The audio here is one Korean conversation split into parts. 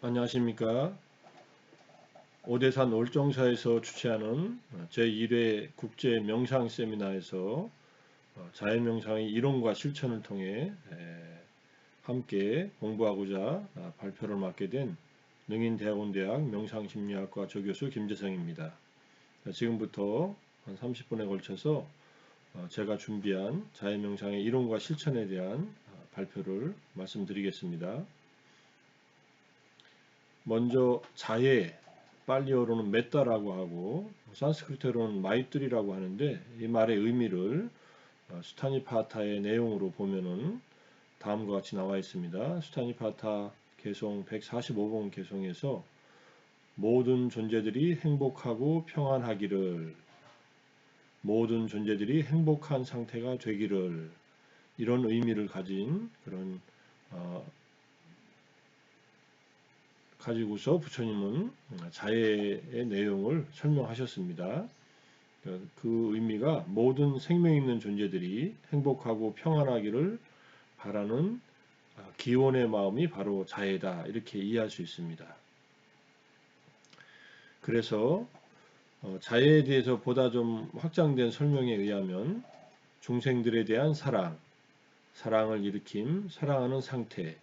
안녕하십니까. 오대산 올정사에서 주최하는 제1회 국제 명상 세미나에서 자연명상의 이론과 실천을 통해 함께 공부하고자 발표를 맡게 된 능인대학원대학 명상심리학과 조교수 김재성입니다. 지금부터 한 30분에 걸쳐서 제가 준비한 자연명상의 이론과 실천에 대한 발표를 말씀드리겠습니다. 먼저 자예, 팔리어로는 메따라고 하고 산스크리트어로는 마이뚜리라고 하는데 이 말의 의미를 수타니파타의 내용으로 보면은 다음과 같이 나와 있습니다. 수타니파타 개송 145번 개송에서 모든 존재들이 행복하고 평안하기를, 모든 존재들이 행복한 상태가 되기를, 이런 의미를 가진 그런 가지고서 부처님은 자해의 내용을 설명하셨습니다. 그 의미가 모든 생명 있는 존재들이 행복하고 평안하기를 바라는 기원의 마음이 바로 자해다, 이렇게 이해할 수 있습니다. 그래서 자해에 대해서 보다 좀 확장된 설명에 의하면 중생들에 대한 사랑, 사랑을 일으킴, 사랑하는 상태,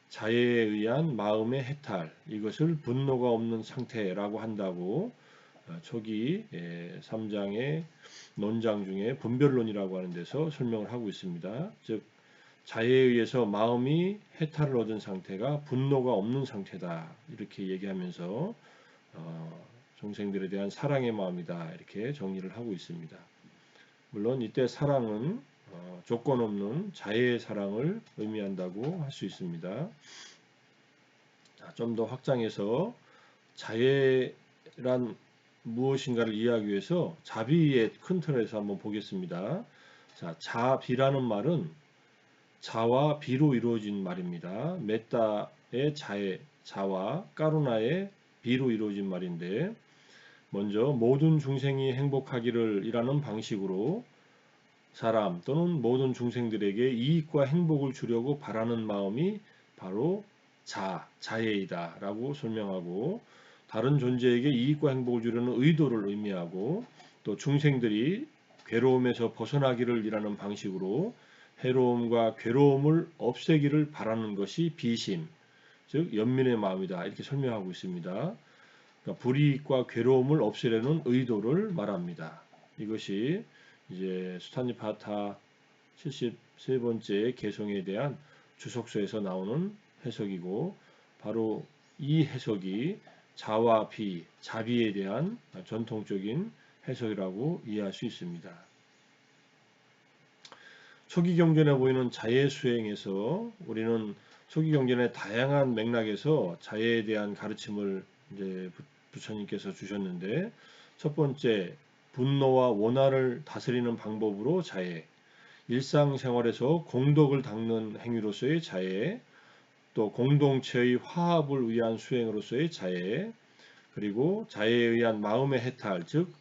자해에 의한 마음의 해탈, 이것을 분노가 없는 상태라고 한다고 초기 3장의 논장 중에 분별론이라고 하는 데서 설명을 하고 있습니다. 즉 자해에 의해서 마음이 해탈을 얻은 상태가 분노가 없는 상태다, 이렇게 얘기하면서 중생들에 대한 사랑의 마음이다, 이렇게 정리를 하고 있습니다. 물론 이때 사랑은 조건 없는 자해의 사랑을 의미한다고 할 수 있습니다. 좀 더 확장해서 자해란 무엇인가를 이해하기 위해서 자비의 큰 틀에서 한번 보겠습니다. 자, 자비라는 말은 자와 비로 이루어진 말입니다. 메따의 자의 자와 까루나의 비로 이루어진 말인데, 먼저 모든 중생이 행복하기를 이라는 방식으로 사람 또는 모든 중생들에게 이익과 행복을 주려고 바라는 마음이 바로 자해이다 라고 설명하고, 다른 존재에게 이익과 행복을 주려는 의도를 의미하고, 또 중생들이 괴로움에서 벗어나기를 이라는 방식으로 해로움과 괴로움을 없애기를 바라는 것이 비심, 즉 연민의 마음이다, 이렇게 설명하고 있습니다. 그러니까 불이익과 괴로움을 없애려는 의도를 말합니다. 이것이 이제 수타니파타 73번째 개송에 대한 주석서에서 나오는 해석이고, 바로 이 해석이 자와 비, 자비에 대한 전통적인 해석이라고 이해할 수 있습니다. 초기 경전에 보이는 자해 수행에서 우리는 초기 경전의 다양한 맥락에서 자해에 대한 가르침을 이제 부처님께서 주셨는데, 첫 번째 분노와 원한을 다스리는 방법으로 자해, 일상생활에서 공덕을 닦는 행위로서의 자해, 또 공동체의 화합을 위한 수행으로서의 자해, 그리고 자해에 의한 마음의 해탈, 즉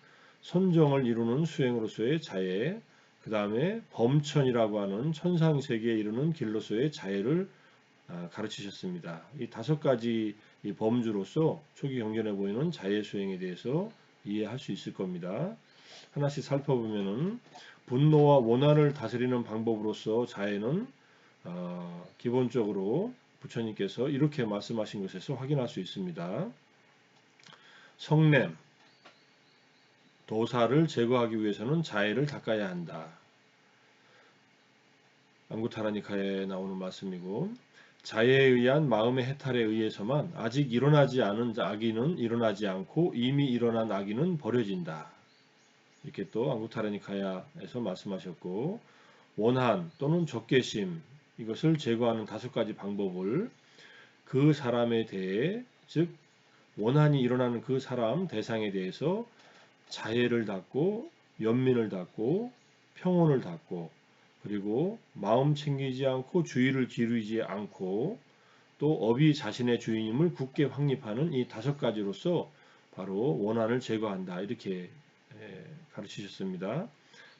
선정을 이루는 수행으로서의 자해, 그 다음에 범천이라고 하는 천상세계에 이르는 길로서의 자해를 가르치셨습니다. 이 다섯 가지 이 범주로서 초기 경전에 보이는 자해 수행에 대해서 이해할 수 있을 겁니다. 하나씩 살펴보면은 분노와 원한을 다스리는 방법으로서 자해는 기본적으로 부처님께서 이렇게 말씀하신 것에서 확인할 수 있습니다. 성냄, 도사를 제거하기 위해서는 자해를 닦아야 한다. 안구타라니카에 나오는 말씀이고, 자해에 의한 마음의 해탈에 의해서만 아직 일어나지 않은 악의는 일어나지 않고 이미 일어난 악의는 버려진다, 이렇게 또 안구타라니카야에서 말씀하셨고, 원한 또는 적개심, 이것을 제거하는 다섯 가지 방법을 그 사람에 대해, 즉 원한이 일어나는 그 사람 대상에 대해서 자해를 닦고 연민을 닦고 평온을 닦고, 그리고 마음 챙기지 않고 주의를 기울이지 않고, 또 업이 자신의 주인임을 굳게 확립하는 이 다섯 가지로서 바로 원한을 제거한다, 이렇게 가르치셨습니다.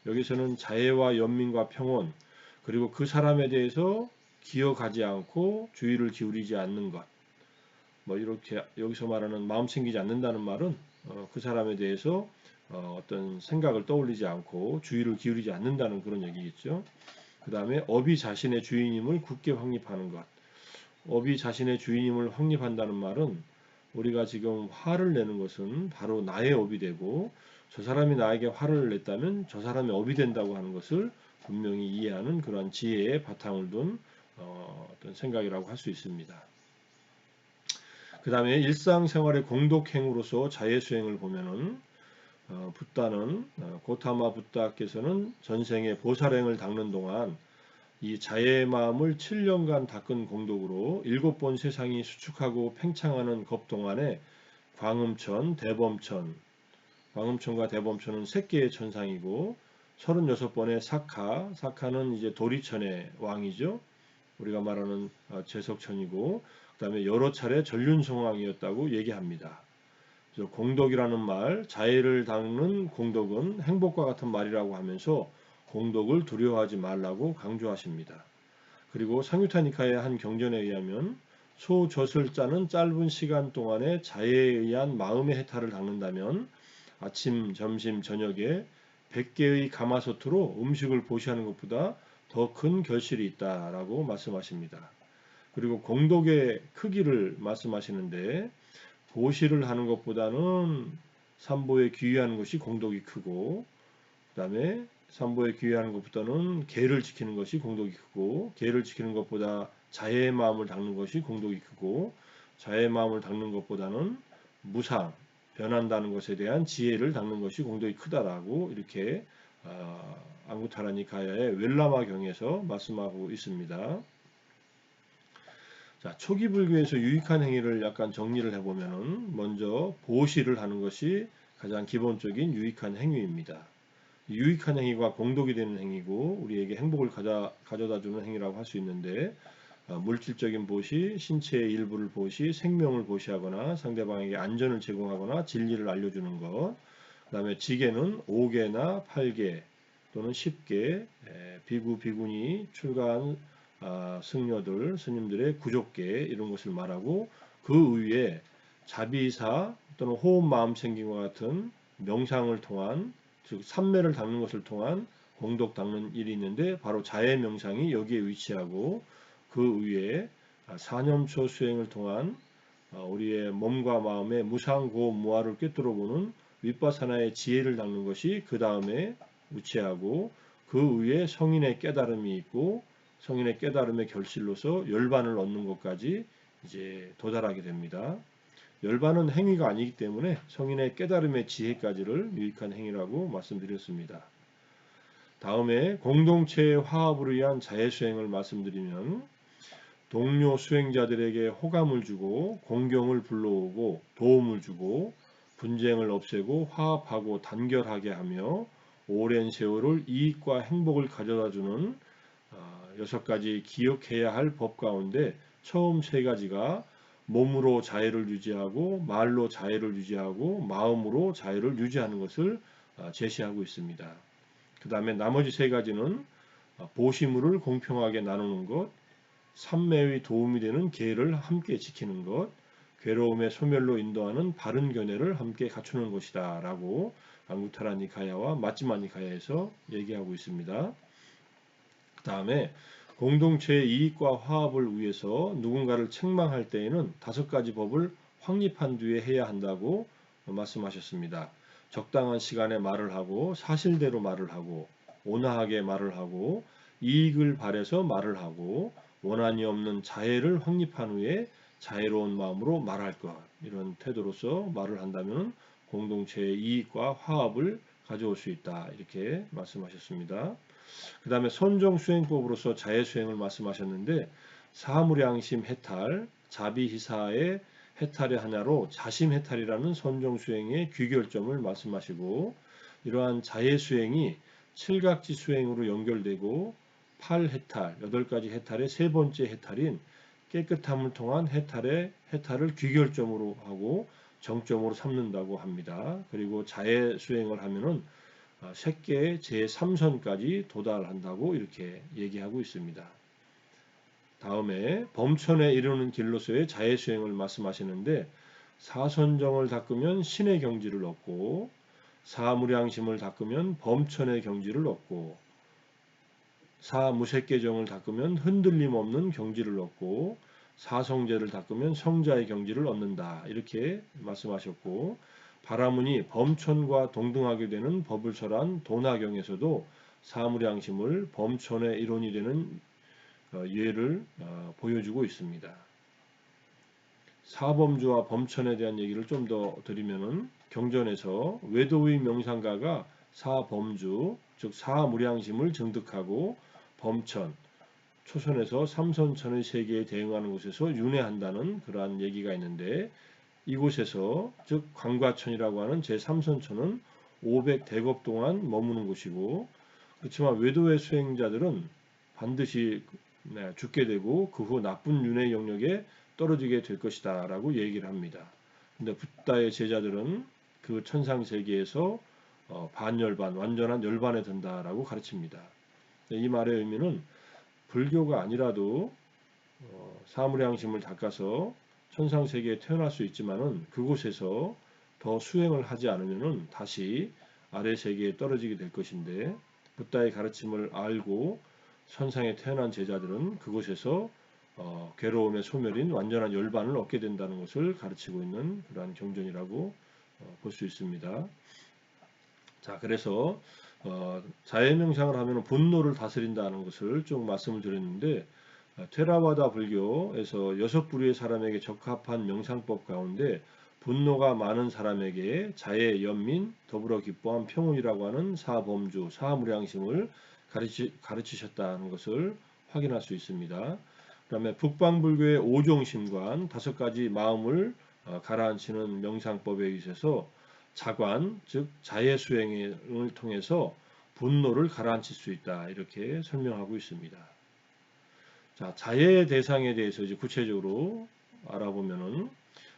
여기서는 자애와 연민과 평온, 그리고 그 사람에 대해서 기억하지 않고 주의를 기울이지 않는 것, 뭐 이렇게 여기서 말하는 마음 챙기지 않는다는 말은 그 사람에 대해서 어떤 생각을 떠올리지 않고 주의를 기울이지 않는다는 그런 얘기겠죠. 그 다음에 업이 자신의 주인임을 굳게 확립하는 것. 업이 자신의 주인임을 확립한다는 말은 우리가 지금 화를 내는 것은 바로 나의 업이 되고 저 사람이 나에게 화를 냈다면 저 사람의 업이 된다고 하는 것을 분명히 이해하는 그러한 지혜의 바탕을 둔 어떤 생각이라고 할 수 있습니다. 그 다음에 일상생활의 공덕행으로서 자예수행을 보면은 붓다는 고타마 붓다께서는 전생에 보살행을 닦는 동안 이 자애의 마음을 7년간 닦은 공덕으로 7번 세상이 수축하고 팽창하는 겁 동안에 광음천, 대범천, 광음천과 대범천은 3개의 천상이고 36번의 사카, 사카는 이제 도리천의 왕이죠. 우리가 말하는 제석천이고 그다음에 여러 차례 전륜성왕이었다고 얘기합니다. 그래서 공덕이라는 말, 자애를 닦는 공덕은 행복과 같은 말이라고 하면서 공덕을 두려워하지 말라고 강조하십니다. 그리고 상유타니카의 한 경전에 의하면 소젖을 짜는 짧은 시간 동안에 자애에 의한 마음의 해탈을 닦는다면 아침, 점심, 저녁에 100개의 가마솥으로 음식을 보시하는 것보다 더 큰 결실이 있다라고 말씀하십니다. 그리고 공덕의 크기를 말씀하시는데 보시를 하는 것보다는 삼보에 귀의하는 것이 공덕이 크고 그 다음에 삼보에 귀의하는 것보다는 계를 지키는 것이 공덕이 크고 계를 지키는 것보다 자애의 마음을 닦는 것이 공덕이 크고 자애의 마음을 닦는 것보다는 무상, 변한다는 것에 대한 지혜를 닦는 것이 공덕이 크다라고 이렇게 앙구타라니카야의 웰라마경에서 말씀하고 있습니다. 자, 초기 불교에서 유익한 행위를 약간 정리를 해보면은 먼저 보시를 하는 것이 가장 기본적인 유익한 행위입니다. 유익한 행위가 공덕이 되는 행위고 우리에게 행복을 가져다 주는 행위라고 할 수 있는데 물질적인 보시, 신체의 일부를 보시, 생명을 보시하거나 상대방에게 안전을 제공하거나 진리를 알려주는 것. 그 다음에 지게는 5개나 8개 또는 10개 비구 비구니 출가한 승려들 스님들의 구족계 이런 것을 말하고 그 위에 자비사 또는 호흡 마음 챙김과 같은 명상을 통한 즉 삼매를 닦는 것을 통한 공덕 닦는 일이 있는데 바로 자해 명상이 여기에 위치하고 그 위에 사념초 수행을 통한 우리의 몸과 마음의 무상고 무아를 꿰뚫어 보는 윗바사나의 지혜를 닦는 것이 그 다음에 위치하고 그 위에 성인의 깨달음이 있고 성인의 깨달음의 결실로서 열반을 얻는 것까지 이제 도달하게 됩니다. 열반은 행위가 아니기 때문에 성인의 깨달음의 지혜까지를 유익한 행위라고 말씀드렸습니다. 다음에 공동체의 화합을 위한 자해수행을 말씀드리면 동료 수행자들에게 호감을 주고 공경을 불러오고 도움을 주고 분쟁을 없애고 화합하고 단결하게 하며 오랜 세월을 이익과 행복을 가져다주는 6가지 기억해야 할 법 가운데 처음 3가지가 몸으로 자애를 유지하고 말로 자애를 유지하고 마음으로 자애를 유지하는 것을 제시하고 있습니다. 그 다음에 나머지 3가지는 보시물을 공평하게 나누는 것, 삼매의 도움이 되는 계를 함께 지키는 것, 괴로움의 소멸로 인도하는 바른 견해를 함께 갖추는 것이다 라고 앙구타라 니카야와 마지마 니카야에서 얘기하고 있습니다. 그 다음에 공동체의 이익과 화합을 위해서 누군가를 책망할 때에는 5가지 법을 확립한 뒤에 해야 한다고 말씀하셨습니다. 적당한 시간에 말을 하고 사실대로 말을 하고 온화하게 말을 하고 이익을 바래서 말을 하고 원한이 없는 자애를 확립한 후에 자애로운 마음으로 말할 것 이런 태도로서 말을 한다면 공동체의 이익과 화합을 가져올 수 있다 이렇게 말씀하셨습니다. 그 다음에 선종수행법으로서 자해수행을 말씀하셨는데 사무량심 해탈, 자비희사의 해탈의 하나로 자심해탈이라는 선종수행의 귀결점을 말씀하시고 이러한 자해수행이 7각지 수행으로 연결되고 8해탈, 8가지 해탈의 3번째 해탈인 깨끗함을 통한 해탈을 귀결점으로 하고 정점으로 삼는다고 합니다. 그리고 자해수행을 하면은 색계의 제3선까지 도달한다고 이렇게 얘기하고 있습니다. 다음에 범천에 이르는 길로서의 자해수행을 말씀하시는데 사선정을 닦으면 신의 경지를 얻고 사무량심을 닦으면 범천의 경지를 얻고 사무색계정을 닦으면 흔들림 없는 경지를 얻고 사성제를 닦으면 성자의 경지를 얻는다. 이렇게 말씀하셨고 바라문이 범천과 동등하게 되는 법을 설한 도나경에서도 사무량심을 범천의 이론이 되는 예를 보여주고 있습니다. 사범주와 범천에 대한 얘기를 좀 더 드리면은 경전에서 외도의 명상가가 사범주 즉 사무량심을 증득하고 범천 초선에서 삼선천의 세계에 대응하는 곳에서 윤회한다는 그러한 얘기가 있는데 이곳에서 즉 광과천이라고 하는 제3선천은 500대겁 동안 머무는 곳이고 그렇지만 외도의 수행자들은 반드시 죽게 되고 그 후 나쁜 윤회 영역에 떨어지게 될 것이다 라고 얘기를 합니다. 근데 붓다의 제자들은 그 천상세계에서 반열반 완전한 열반에 든다라고 가르칩니다. 이 말의 의미는 불교가 아니라도 사무량심을 닦아서 천상세계에 태어날 수 있지만은 그곳에서 더 수행을 하지 않으면은 다시 아래 세계에 떨어지게 될 것인데 붓다의 가르침을 알고 천상에 태어난 제자들은 그곳에서 괴로움의 소멸인 완전한 열반을 얻게 된다는 것을 가르치고 있는 그러한 경전이라고 볼 수 있습니다. 자, 그래서 자해명상을 하면 분노를 다스린다는 것을 좀 말씀을 드렸는데 테라와다 불교에서 6부류의 사람에게 적합한 명상법 가운데 분노가 많은 사람에게 자해, 연민, 더불어 기뻐함, 평온이라고 하는 사범주, 사무량심을 가르치셨다는 것을 확인할 수 있습니다. 그 다음에 북방불교의 오종심관 5가지 마음을 가라앉히는 명상법에 있어서 자관, 즉 자해 수행을 통해서 분노를 가라앉힐 수 있다. 이렇게 설명하고 있습니다. 자, 자해 대상에 대해서 이제 구체적으로 알아보면은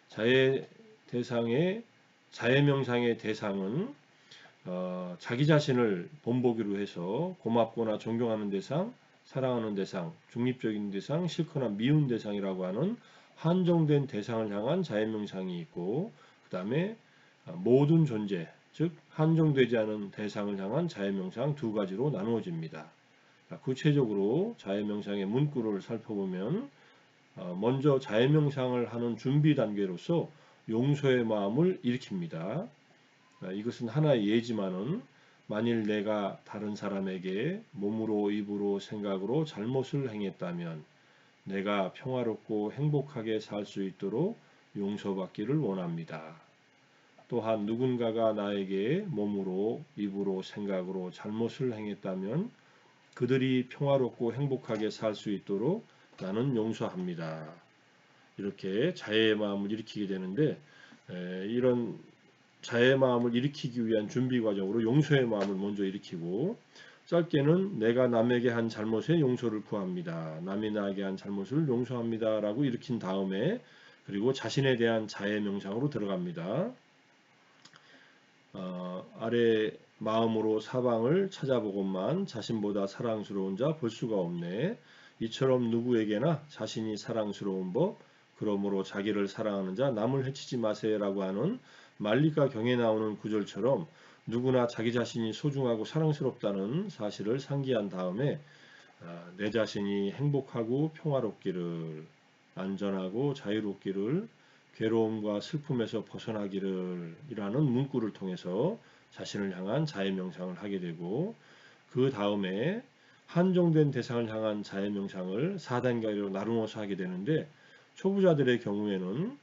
자해 대상의 자해 명상의 대상은 자기 자신을 본보기로 해서 고맙거나 존경하는 대상, 사랑하는 대상, 중립적인 대상, 싫거나 미운 대상이라고 하는 한정된 대상을 향한 자해 명상이 있고 그 다음에 모든 존재, 즉 한정되지 않은 대상을 향한 자해 명상 2가지로 나누어집니다. 구체적으로 자해 명상의 문구를 살펴보면 먼저 자해 명상을 하는 준비 단계로서 용서의 마음을 일으킵니다. 이것은 하나의 예지만은 만일 내가 다른 사람에게 몸으로 입으로 생각으로 잘못을 행했다면 내가 평화롭고 행복하게 살 수 있도록 용서받기를 원합니다. 또한 누군가가 나에게 몸으로 입으로 생각으로 잘못을 행했다면 그들이 평화롭고 행복하게 살 수 있도록 나는 용서합니다. 이렇게 자애의 마음을 일으키게 되는데 이런 자애의 마음을 일으키기 위한 준비 과정으로 용서의 마음을 먼저 일으키고 짧게는 내가 남에게 한 잘못에 용서를 구합니다. 남이 나에게 한 잘못을 용서합니다. 라고 일으킨 다음에 그리고 자신에 대한 자애 명상으로 들어갑니다. 아래 마음으로 사방을 찾아보건만 자신보다 사랑스러운 자 볼 수가 없네. 이처럼 누구에게나 자신이 사랑스러운 법, 그러므로 자기를 사랑하는 자 남을 해치지 마세요라고 하는 말리가 경에 나오는 구절처럼 누구나 자기 자신이 소중하고 사랑스럽다는 사실을 상기한 다음에 내 자신이 행복하고 평화롭기를, 안전하고 자유롭기를, 괴로움과 슬픔에서 벗어나기를 이라는 문구를 통해서 자신을 향한 자해 명상을 하게 되고 그 다음에 한정된 대상을 향한 자해 명상을 4단계로 나누어서 하게 되는데 초보자들의 경우에는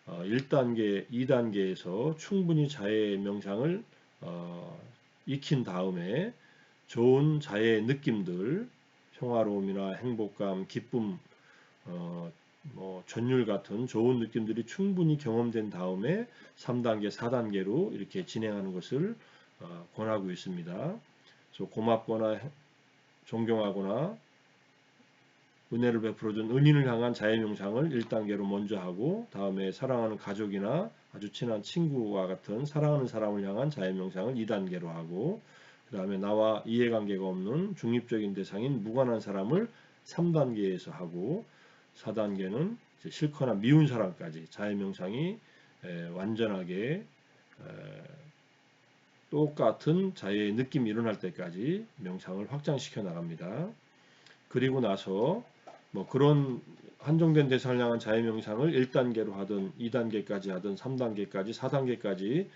1단계, 2단계에서 충분히 자해 명상을 익힌 다음에 좋은 자해의 느낌들, 평화로움이나 행복감, 기쁨, 전율 같은 좋은 느낌들이 충분히 경험된 다음에 3단계, 4단계로 이렇게 진행하는 것을 권하고 있습니다. 그래서 고맙거나 존경하거나 은혜를 베풀어준 은인을 향한 자해 명상을 1단계로 먼저 하고 다음에 사랑하는 가족이나 아주 친한 친구와 같은 사랑하는 사람을 향한 자해 명상을 2단계로 하고 그 다음에 나와 이해관계가 없는 중립적인 대상인 무관한 사람을 3단계에서 하고 4단계는 싫거나 미운 사람까지 자해 명상이 완전하게 똑같은 자해의 느낌이 일어날 때까지 명상을 확장시켜 나갑니다. 그리고 나서 뭐 그런 한정된 대상을 향한 자해 명상을 1단계로 하든 2단계까지 하든 3단계까지 4단계까지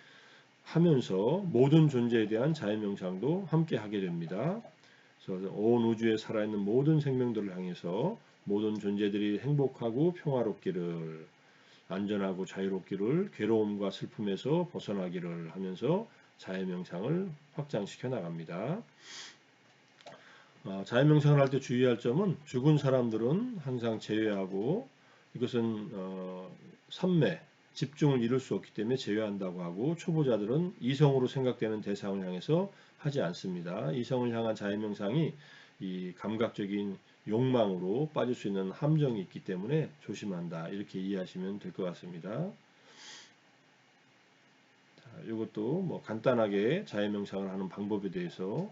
하면서 모든 존재에 대한 자해 명상도 함께 하게 됩니다. 그래서 온 우주에 살아있는 모든 생명들을 향해서 모든 존재들이 행복하고 평화롭기를, 안전하고 자유롭기를, 괴로움과 슬픔에서 벗어나기를 하면서 자해 명상을 확장시켜 나갑니다. 자해 명상을 할 때 주의할 점은 죽은 사람들은 항상 제외하고, 이것은 삼매, 집중을 이룰 수 없기 때문에 제외한다고 하고, 초보자들은 이성으로 생각되는 대상을 향해서 하지 않습니다. 이성을 향한 자해 명상이 이 감각적인 욕망으로 빠질 수 있는 함정이 있기 때문에 조심한다, 이렇게 이해하시면 될 것 같습니다. 이것도 뭐 간단하게 자해 명상을 하는 방법에 대해서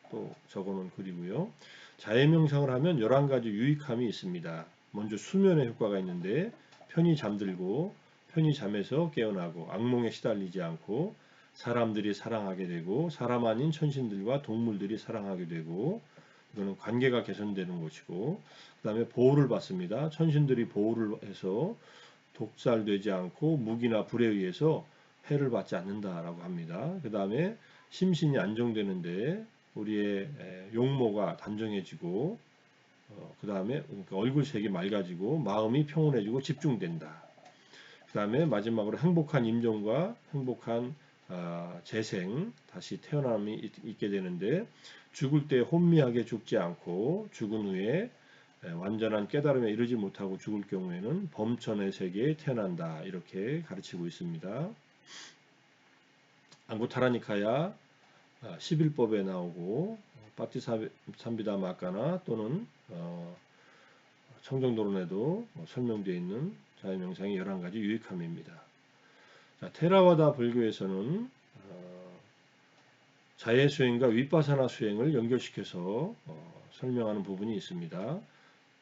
또 적어놓은 글이고요. 자해 명상을 하면 11가지 유익함이 있습니다. 먼저 수면의 효과가 있는데 편히 잠들고 편히 잠에서 깨어나고 악몽에 시달리지 않고 사람들이 사랑하게 되고 사람 아닌 천신들과 동물들이 사랑하게 되고, 이거는 관계가 개선되는 것이고, 그 다음에 보호를 받습니다. 천신들이 보호를 해서 독살되지 않고 무기나 불에 의해서 해를 받지 않는다라고 합니다. 그 다음에 심신이 안정되는데 우리의 용모가 단정해지고, 그 다음에 얼굴색이 맑아지고 마음이 평온해지고 집중된다. 그 다음에 마지막으로 행복한 임종과 행복한 재생, 다시 태어남이 있게 되는데, 죽을 때 혼미하게 죽지 않고 죽은 후에 완전한 깨달음에 이르지 못하고 죽을 경우에는 범천의 세계에 태어난다, 이렇게 가르치고 있습니다. 앙구타라니카야 11법에 나오고 파티삼비다 마카나 또는 청정도론에도 설명되어 있는 자해 명상의 11가지 유익함입니다. 자, 테라와다 불교에서는 자해 수행과 위파사나 수행을 연결시켜서 설명하는 부분이 있습니다.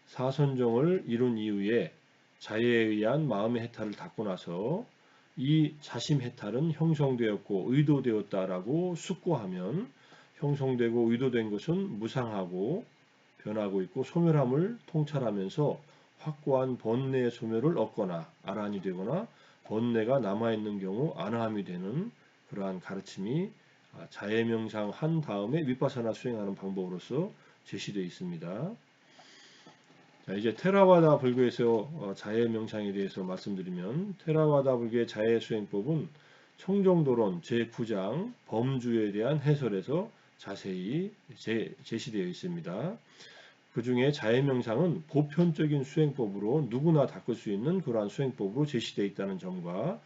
사선종을 이룬 이후에 자해에 의한 마음의 해탈을 닦고 나서 이 자심 해탈은 형성되었고 의도되었다라고 숙고하면, 형성되고 의도된 것은 무상하고 변하고 있고 소멸함을 통찰하면서 확고한 번뇌의 소멸을 얻거나 아란이 되거나 번뇌가 남아있는 경우 아나함이 되는 그러한 가르침이 자해 명상 한 다음에 위파사나 수행하는 방법으로서 제시되어 있습니다. 자, 이제 테라와다 불교에서 자해 명상에 대해서 말씀드리면, 테라와다 불교의 자해 수행법은 청정도론 제9장 범주에 대한 해설에서 자세히 제시되어 있습니다. 그 중에 자해 명상은 보편적인 수행법으로 누구나 닦을 수 있는 그러한 수행법으로 제시되어 있다는 점과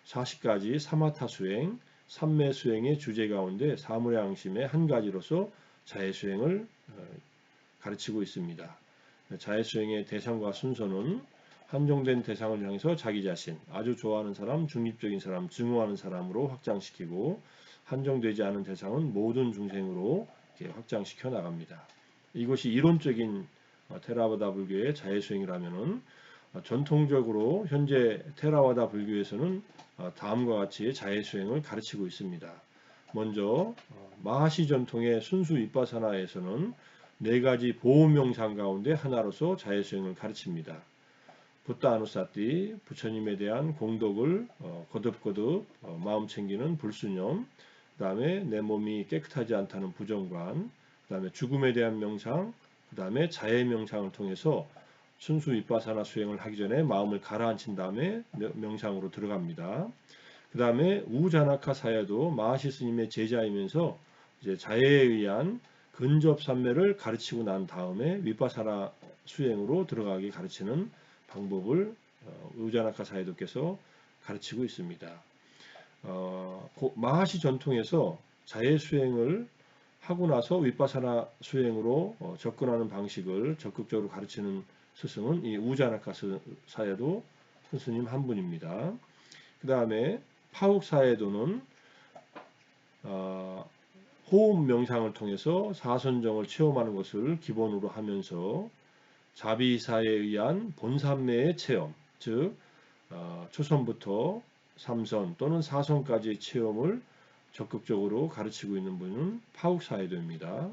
40가지 사마타 수행, 삼매 수행의 주제 가운데 사물의 앙심의 한 가지로서 자해 수행을 가르치고 있습니다. 자해 수행의 대상과 순서는 한정된 대상을 향해서 자기 자신, 아주 좋아하는 사람, 중립적인 사람, 증오하는 사람으로 확장시키고, 한정되지 않은 대상은 모든 중생으로 이렇게 확장시켜 나갑니다. 이것이 이론적인 테라와다 불교의 자해 수행이라면은, 전통적으로 현재 테라와다 불교에서는 다음과 같이 자해 수행을 가르치고 있습니다. 먼저 마하시 전통의 순수 위파사나에서는 4가지 보호 명상 가운데 하나로서 자해 수행을 가르칩니다. 붓다 아누사띠, 부처님에 대한 공덕을 거듭거듭 마음 챙기는 불수념, 그 다음에 내 몸이 깨끗하지 않다는 부정관, 그 다음에 죽음에 대한 명상, 그 다음에 자해 명상을 통해서 순수 위파사나 수행을 하기 전에 마음을 가라앉힌 다음에 명상으로 들어갑니다. 그 다음에 우자나카 사야도 마하시 스님의 제자이면서 이제 자해에 의한 근접 삼매를 가르치고 난 다음에 위파사나 수행으로 들어가기 가르치는 방법을 우자나카 사야도께서 가르치고 있습니다. 마하시 전통에서 자해 수행을 하고 나서 위파사나 수행으로 접근하는 방식을 적극적으로 가르치는 스승은 이 우자나카 사야도 스님 한 분입니다. 그 다음에 파욱 사야도는 호흡 명상을 통해서 사선정을 체험하는 것을 기본으로 하면서 자비사에 의한 본산매의 체험, 즉 초선부터 3선 또는 4선까지의 체험을 적극적으로 가르치고 있는 분은 파욱사이도입니다.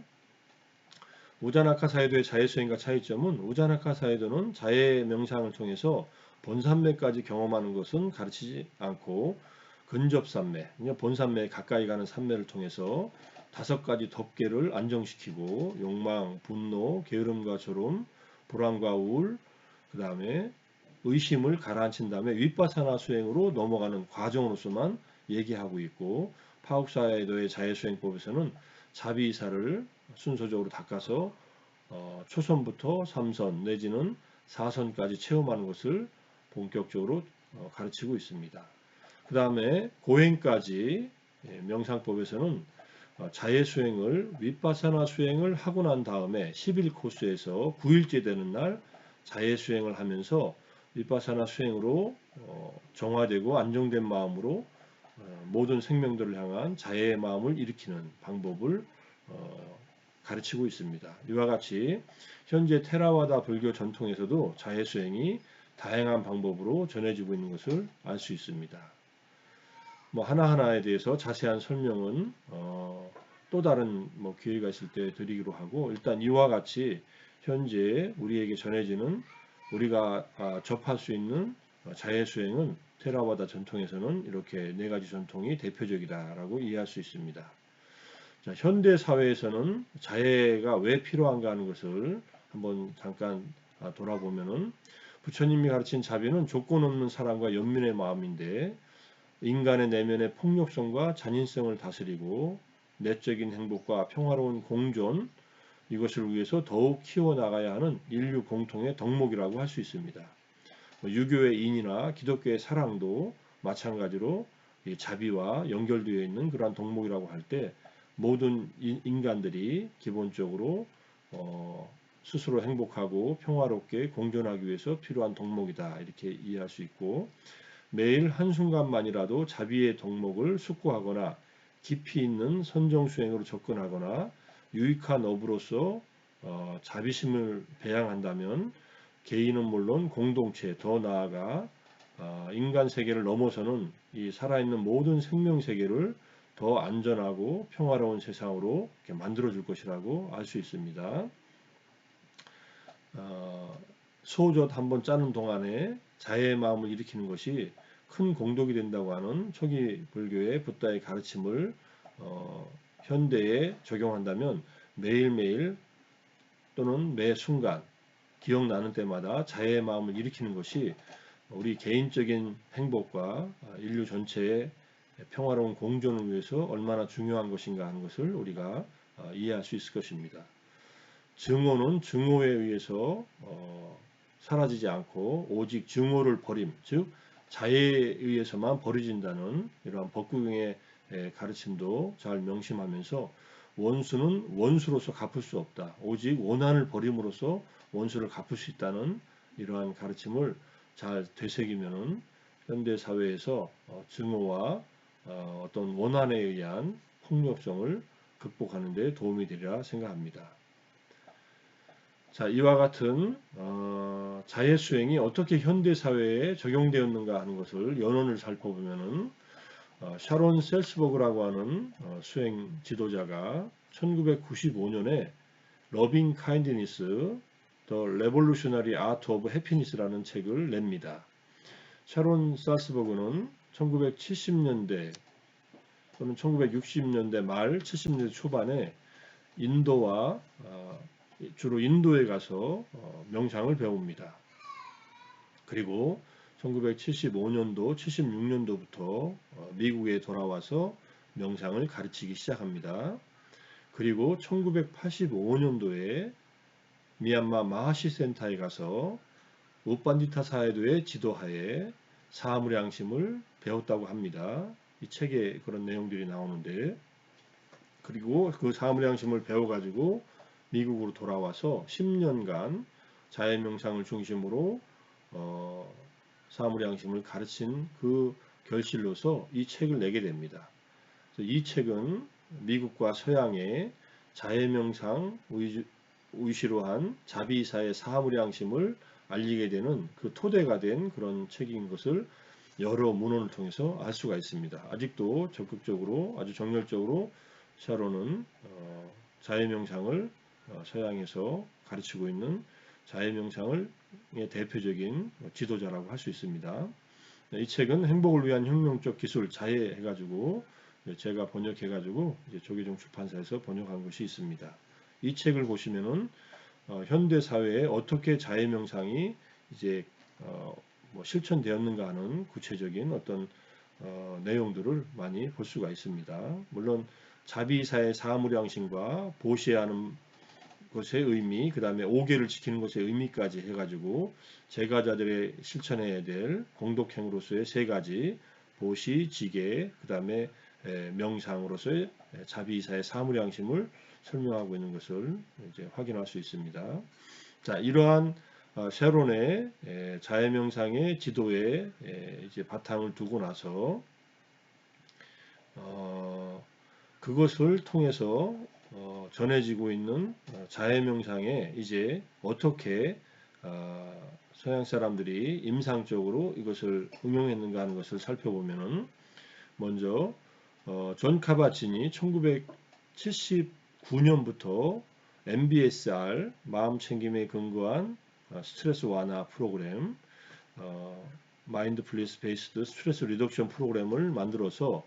우자나카 사이도의 자해수행과 차이점은 우자나카 사이도는 자해 명상을 통해서 본산매까지 경험하는 것은 가르치지 않고 근접산매, 본산매에 가까이 가는 산매를 통해서 5가지 덮개를 안정시키고 욕망, 분노, 게으름과 졸음, 불안과 우울, 그 다음에 의심을 가라앉힌 다음에 윗바사나 수행으로 넘어가는 과정으로서만 얘기하고 있고, 파욱사이도의 자해수행법에서는 자비이사를 순서적으로 닦아서 초선부터 3선 내지는 4선까지 체험하는 것을 본격적으로 가르치고 있습니다. 그 다음에 고행까지 명상법에서는 자해 수행을 윗바사나 수행을 하고 난 다음에 10일 코스에서 9일째 되는 날 자해 수행을 하면서 윗바사나 수행으로 정화되고 안정된 마음으로 모든 생명들을 향한 자해의 마음을 일으키는 방법을 가르치고 있습니다. 이와 같이 현재 테라와다 불교 전통에서도 자해 수행이 다양한 방법으로 전해지고 있는 것을 알 수 있습니다. 하나하나에 대해서 자세한 설명은 또 다른 기회가 있을 때 드리기로 하고, 일단 이와 같이 현재 우리에게 전해지는 우리가 접할 수 있는 자해 수행은 테라와다 전통에서는 이렇게 4가지 전통이 대표적이다라고 이해할 수 있습니다. 자, 현대 사회에서는 자해가 왜 필요한가 하는 것을 한번 잠깐 돌아보면은, 부처님이 가르친 자비는 조건 없는 사랑과 연민의 마음인데 인간의 내면의 폭력성과 잔인성을 다스리고 내적인 행복과 평화로운 공존, 이것을 위해서 더욱 키워나가야 하는 인류 공통의 덕목이라고 할 수 있습니다. 유교의 인이나 기독교의 사랑도 마찬가지로 자비와 연결되어 있는 그러한 덕목이라고 할 때, 모든 인간들이 기본적으로 스스로 행복하고 평화롭게 공존하기 위해서 필요한 덕목이다, 이렇게 이해할 수 있고, 매일 한순간만이라도 자비의 덕목을 숙고하거나 깊이 있는 선정수행으로 접근하거나 유익한 업으로서 자비심을 배양한다면 개인은 물론 공동체, 더 나아가 인간 세계를 넘어서는 이 살아있는 모든 생명 세계를 더 안전하고 평화로운 세상으로 만들어 줄 것이라고 알 수 있습니다. 소젓 한번 짜는 동안에 자해의 마음을 일으키는 것이 큰 공덕이 된다고 하는 초기 불교의 붓다의 가르침을 현대에 적용한다면 매일매일 또는 매 순간 기억나는 때마다 자해의 마음을 일으키는 것이 우리 개인적인 행복과 인류 전체의 평화로운 공존을 위해서 얼마나 중요한 것인가 하는 것을 우리가 이해할 수 있을 것입니다. 증오는 증오에 의해서 사라지지 않고 오직 증오를 버림, 즉 자해에 의해서만 버려진다는 이러한 법구경의 가르침도 잘 명심하면서, 원수는 원수로서 갚을 수 없다, 오직 원한을 버림으로써 원수를 갚을 수 있다는 이러한 가르침을 잘 되새기면은 현대 사회에서 증오와 어떤 원한에 의한 폭력성을 극복하는 데 도움이 되리라 생각합니다. 자, 이와 같은 자해 수행이 어떻게 현대 사회에 적용되었는가 하는 것을 연원을 살펴보면은, 샤론 셀스버그라고 하는 수행 지도자가 1995년에 러빙 카인디니스 The Revolutionary Art of Happiness라는 책을 냅니다. 샤론 셀스버그는 1970년대 또는 1960년대 말 70년대 초반에 인도와 주로 인도에 가서 명상을 배웁니다. 그리고 1975년도, 76년도부터 미국에 돌아와서 명상을 가르치기 시작합니다. 그리고 1985년도에 미얀마 마하시 센터에 가서 우빤디타 사이도의 지도하에 사무량심을 배웠다고 합니다. 이 책에 그런 내용들이 나오는데, 그리고 그 사무량심을 배워가지고 미국으로 돌아와서 10년간 자해명상을 중심으로 사무량심을 가르친 그 결실로서 이 책을 내게 됩니다. 이 책은 미국과 서양의 자해명상 위시로 한 자비사의 사무량심을 알리게 되는 그 토대가 된 그런 책인 것을 여러 문헌을 통해서 알 수가 있습니다. 아직도 적극적으로 아주 정열적으로 샤론은 자해명상을 서양에서 가르치고 있는 자해명상의 대표적인 지도자라고 할 수 있습니다. 이 책은 행복을 위한 혁명적 기술 자해 해가지고 제가 번역해가지고 조계종 출판사에서 번역한 것이 있습니다. 이 책을 보시면은 현대 사회에 어떻게 자해 명상이 이제 뭐 실천되었는가 하는 구체적인 어떤 내용들을 많이 볼 수가 있습니다. 물론 자비사의 사무량심과 보시하는 것의 의미, 그 다음에 오계를 지키는 것의 의미까지 해가지고 제가자들의 실천해야 될 공덕행으로서의 세 가지 보시, 지계, 그 다음에 명상으로서의 자비이사의 사무량심을 설명하고 있는 것을 이제 확인할 수 있습니다. 자, 이러한 샤론의 자해명상의 지도에 이제 바탕을 두고 나서 그것을 통해서 전해지고 있는 자해명상에 이제 어떻게 서양 사람들이 임상적으로 이것을 응용했는가 하는 것을 살펴보면은 먼저 존 카바친이 1979년부터 MBSR 마음챙김에 근거한 스트레스 완화 프로그램 마인드풀니스 베이스드 스트레스 리덕션 프로그램을 만들어서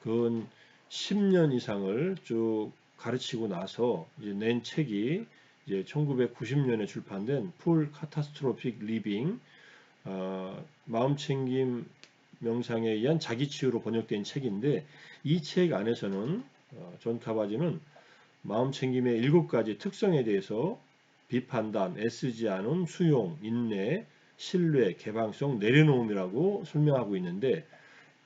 그 10년 이상을 쭉 가르치고 나서 이제 낸 책이 이제 1990년에 출판된 풀 카타스트로픽 리빙 마음챙김 명상에 의한 자기치유로 번역된 책인데 이 책 안에서는 존 카바지는 마음챙김의 7가지 특성에 대해서 비판단, 애쓰지 않음, 수용, 인내, 신뢰, 개방성, 내려놓음이라고 설명하고 있는데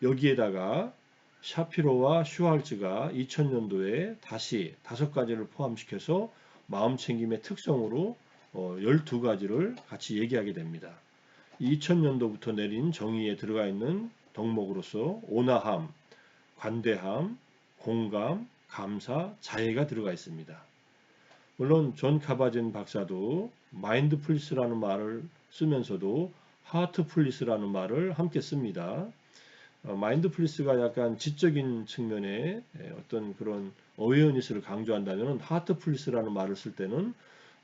여기에다가 샤피로와 슈왈츠가 2000년도에 다시 5가지를 포함시켜서 마음챙김의 특성으로 12가지를 같이 얘기하게 됩니다. 2000년도부터 내린 정의에 들어가 있는 덕목으로서 온화함, 관대함, 공감, 감사, 자애가 들어가 있습니다. 물론 존 카바진 박사도 마인드풀리스라는 말을 쓰면서도 하트풀리스라는 말을 함께 씁니다. 마인드풀리스가 약간 지적인 측면에 어떤 그런 어웨어니스를 강조한다면 하트풀리스라는 말을 쓸 때는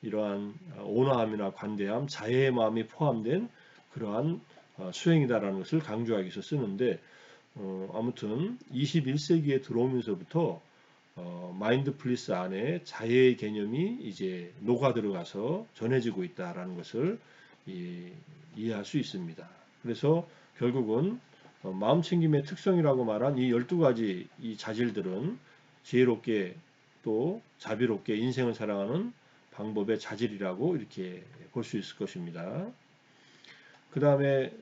이러한 온화함이나 관대함, 자애의 마음이 포함된 그러한 수행이다라는 것을 강조하기 위해서 쓰는데 아무튼 21세기에 들어오면서부터 마인드풀리스 안에 자애의 개념이 이제 녹아 들어가서 전해지고 있다라는 것을 이해할 수 있습니다. 그래서 결국은 마음챙김의 특성이라고 말한 이 12가지 이 자질들은 지혜롭게 또 자비롭게 인생을 살아가는 방법의 자질이라고 이렇게 볼 수 있을 것입니다. 그 다음에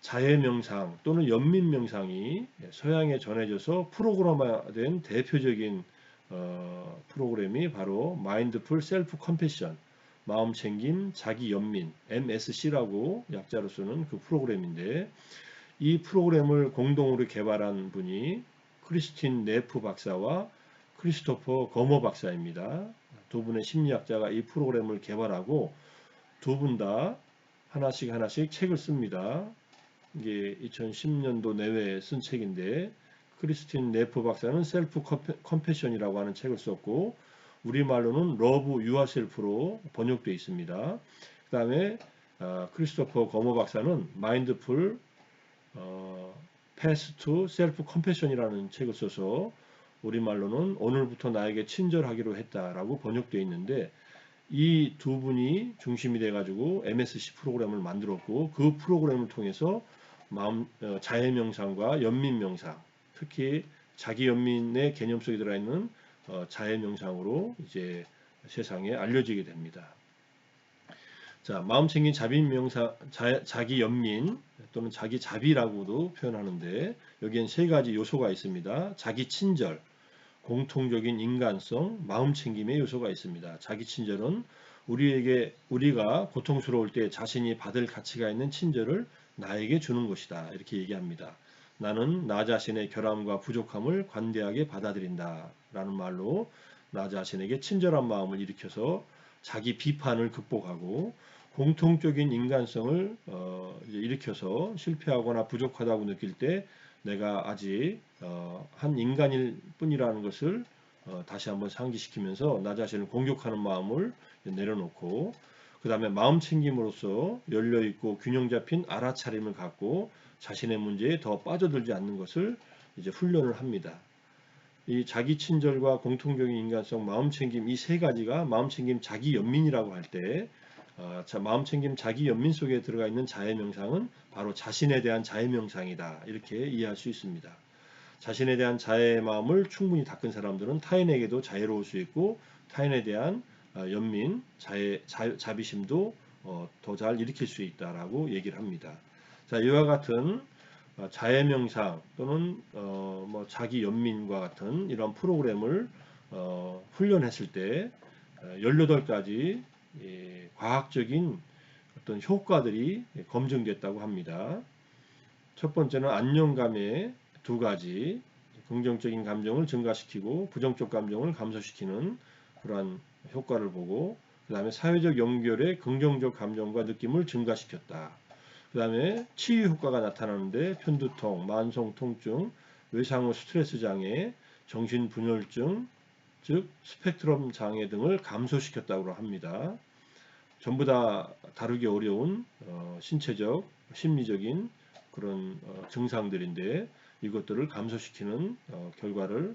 자해명상 또는 연민명상이 서양에 전해져서 프로그램화된 대표적인 프로그램이 바로 마인드풀 셀프 컴패션, 마음챙김 자기연민, MSC라고 약자로 쓰는 그 프로그램인데 이 프로그램을 공동으로 개발한 분이 크리스틴 네프 박사와 크리스토퍼 거머 박사입니다. 두 분의 심리학자가 이 프로그램을 개발하고 두 분 다 하나씩 책을 씁니다. 이게 2010년도 내외에 쓴 책인데 크리스틴 네프 박사는 셀프 컴패션이라고 하는 책을 썼고 우리말로는 러브 유아셀프로 번역되어 있습니다. 그 다음에 크리스토퍼 거머 박사는 마인드풀 패스 투 셀프 컴패션이라는 책을 써서 우리말로는 오늘부터 나에게 친절하기로 했다라고 번역되어 있는데 이 두 분이 중심이 돼가지고 MSC 프로그램을 만들었고 그 프로그램을 통해서 자해명상과 연민명상, 특히 자기연민의 개념 속에 들어있는 자해명상으로 이제 세상에 알려지게 됩니다. 자, 마음챙긴 자비명상, 자기연민 또는 자기자비라고도 표현하는데 여기엔 3가지 요소가 있습니다. 자기친절, 공통적인 인간성, 마음챙김의 요소가 있습니다. 자기친절은 우리가 고통스러울 때 자신이 받을 가치가 있는 친절을 나에게 주는 것이다. 이렇게 얘기합니다. 나는 나 자신의 결함과 부족함을 관대하게 받아들인다 라는 말로 나 자신에게 친절한 마음을 일으켜서 자기 비판을 극복하고 공통적인 인간성을 이제 일으켜서 실패하거나 부족하다고 느낄 때 내가 아직 한 인간일 뿐이라는 것을 다시 한번 상기시키면서 나 자신을 공격하는 마음을 내려놓고 그 다음에 마음 챙김으로써 열려있고 균형 잡힌 알아차림을 갖고 자신의 문제에 더 빠져들지 않는 것을 이제 훈련을 합니다. 이 자기 친절과 공통적인 인간성, 마음챙김 이 세 가지가 마음챙김 자기 연민이라고 할 때, 마음챙김 자기 연민 속에 들어가 있는 자해 명상은 바로 자신에 대한 자해 명상이다 이렇게 이해할 수 있습니다. 자신에 대한 자해의 마음을 충분히 닦은 사람들은 타인에게도 자애로울 수 있고 타인에 대한 연민, 자비심도 더 잘 일으킬 수 있다라고 얘기를 합니다. 자, 이와 같은 자해 명상 또는 뭐 자기 연민과 같은 이런 프로그램을 훈련했을 때 18가지 과학적인 어떤 효과들이 검증됐다고 합니다. 첫 번째는 안정감의 두 가지, 긍정적인 감정을 증가시키고 부정적 감정을 감소시키는 그러한 효과를 보고, 그 다음에 사회적 연결의 긍정적 감정과 느낌을 증가시켰다. 그 다음에 치유 효과가 나타나는데 편두통, 만성 통증, 외상후 스트레스 장애, 정신분열증, 즉 스펙트럼 장애 등을 감소시켰다고 합니다. 전부 다 다루기 어려운 신체적, 심리적인 그런 증상들인데 이것들을 감소시키는 결과를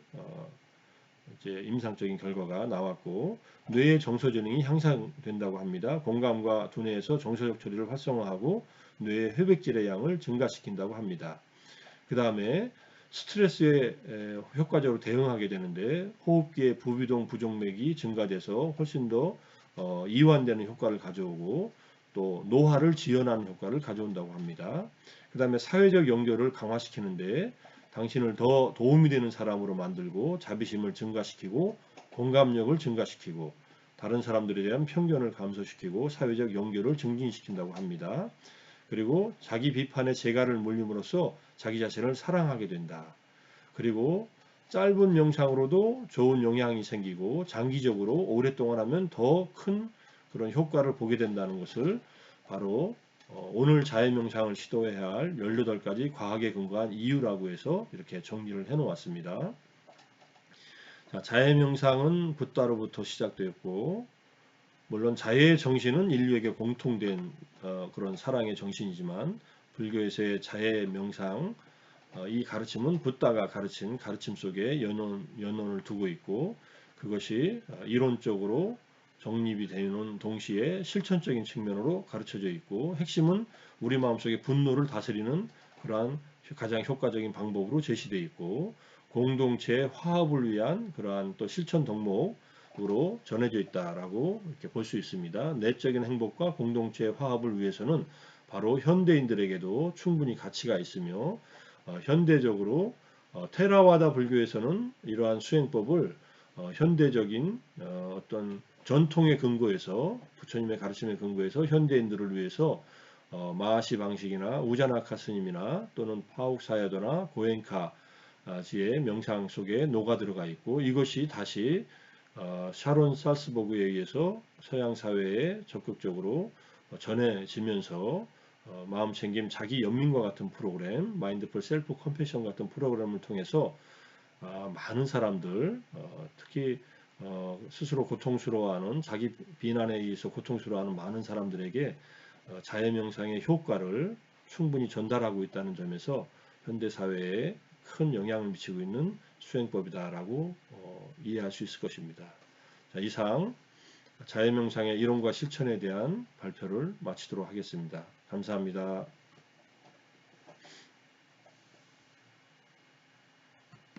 이제 임상적인 결과가 나왔고 뇌의 정서 기능이 향상된다고 합니다. 공감과 두뇌에서 정서적 처리를 활성화하고 뇌의 회백질의 양을 증가시킨다고 합니다. 그 다음에 스트레스에 효과적으로 대응하게 되는데 호흡기의 부비동 부종맥이 증가돼서 훨씬 더 이완되는 효과를 가져오고 또 노화를 지연하는 효과를 가져온다고 합니다. 그 다음에 사회적 연결을 강화시키는데 당신을 더 도움이 되는 사람으로 만들고 자비심을 증가시키고 공감력을 증가시키고 다른 사람들에 대한 편견을 감소시키고 사회적 연결을 증진시킨다고 합니다. 그리고 자기 비판의 재갈을 물림으로써 자기 자신을 사랑하게 된다. 그리고 짧은 명상으로도 좋은 영향이 생기고 장기적으로 오랫동안 하면 더 큰 그런 효과를 보게 된다는 것을 바로 오늘 자해 명상을 시도해야 할 18가지 과학에 근거한 이유라고 해서 이렇게 정리를 해 놓았습니다. 자, 자해 명상은 붓다로부터 시작되었고 물론 자해의 정신은 인류에게 공통된 그런 사랑의 정신이지만 불교에서의 자해 명상 이 가르침은 붓다가 가르친 가르침 속에 연원을 두고 있고 그것이 이론적으로 정립이 되는 동시에 실천적인 측면으로 가르쳐져 있고 핵심은 우리 마음속의 분노를 다스리는 그러한 가장 효과적인 방법으로 제시되어 있고 공동체의 화합을 위한 그러한 또 실천 덕목으로 전해져 있다라고 이렇게 볼 수 있습니다. 내적인 행복과 공동체의 화합을 위해서는 바로 현대인들에게도 충분히 가치가 있으며 현대적으로 테라와다 불교에서는 이러한 수행법을 현대적인 어떤 전통의 근거에서 부처님의 가르침의 근거에서 현대인들을 위해서 마하시 방식이나 우자나카 스님이나 또는 파옥사야도나 고엔카지의 명상 속에 녹아 들어가 있고 이것이 다시 샤론 살스버그에 의해서 서양 사회에 적극적으로 전해지면서 마음챙김 자기 연민과 같은 프로그램, 마인드풀 셀프 컴패션 같은 프로그램을 통해서 많은 사람들, 특히 스스로 고통스러워하는 자기 비난에 의해서 고통스러워하는 많은 사람들에게 자해 명상의 효과를 충분히 전달하고 있다는 점에서 현대 사회에 큰 영향을 미치고 있는 수행법이다라고 이해할 수 있을 것입니다. 자, 이상 자해 명상의 이론과 실천에 대한 발표를 마치도록 하겠습니다. 감사합니다.